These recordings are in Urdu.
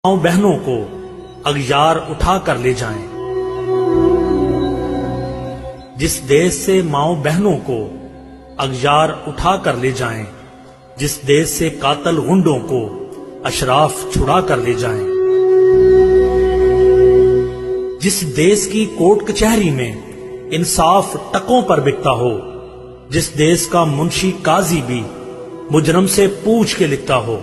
ماؤں بہنوں کو اغیار اٹھا کر لے جائیں، جس دیش سے ماؤں بہنوں کو اغیار اٹھا کر لے جائیں، جس دیش سے قاتل غنڈوں کو اشراف چھڑا کر لے جائیں، جس دیش کی کورٹ کچہری میں انصاف ٹکوں پر بکتا ہو، جس دیش کا منشی قاضی بھی مجرم سے پوچھ کے لکھتا ہو،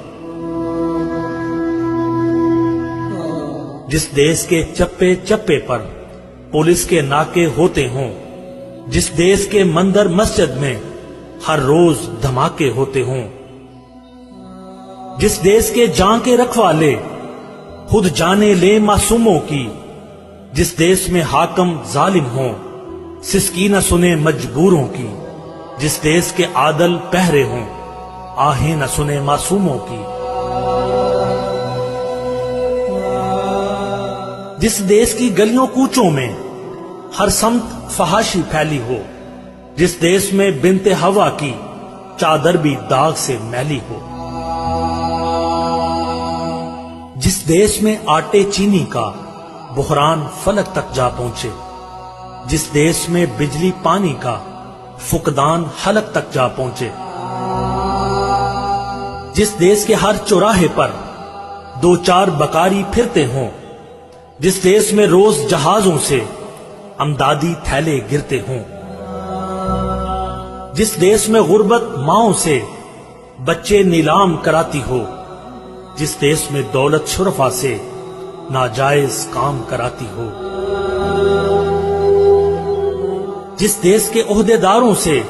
جس دیش کے چپے چپے پر پولیس کے ناکے ہوتے ہوں، جس دیش کے مندر مسجد میں ہر روز دھماکے ہوتے ہوں، جس دیش کے جاں کے رکھوالے خود جانے لے معصوموں کی، جس دیش میں حاکم ظالم ہوں سسکی نہ سنے مجبوروں کی، جس دیش کے عادل پہرے ہوں آہیں نہ سنے معصوموں کی، جس دیش کی گلیوں کوچوں میں ہر سمت فحاشی پھیلی ہو، جس دیش میں بنت ہوا کی چادر بھی داغ سے میلی ہو، جس دیش میں آٹے چینی کا بحران فلک تک جا پہنچے، جس دیش میں بجلی پانی کا فقدان حلق تک جا پہنچے، جس دیش کے ہر چوراہے پر دو چار بکاری پھرتے ہوں، جس دیش میں روز جہازوں سے امدادی تھیلے گرتے ہوں، جس دیش میں غربت ماؤں سے بچے نیلام کراتی ہو، جس دیش میں دولت شرفا سے ناجائز کام کراتی ہو، جس دیش کے عہدیداروں سے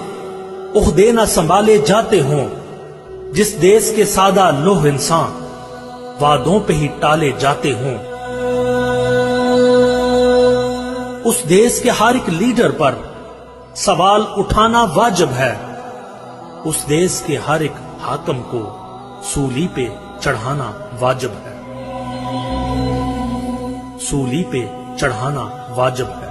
عہدے نہ سنبھالے جاتے ہوں، جس دیش کے سادہ لوہ انسان وعدوں پہ ہی ٹالے جاتے ہوں، اس دیش کے ہر ایک لیڈر پر سوال اٹھانا واجب ہے، اس دیش کے ہر ایک حاکم کو سولی پہ چڑھانا واجب ہے، سولی پہ چڑھانا واجب ہے۔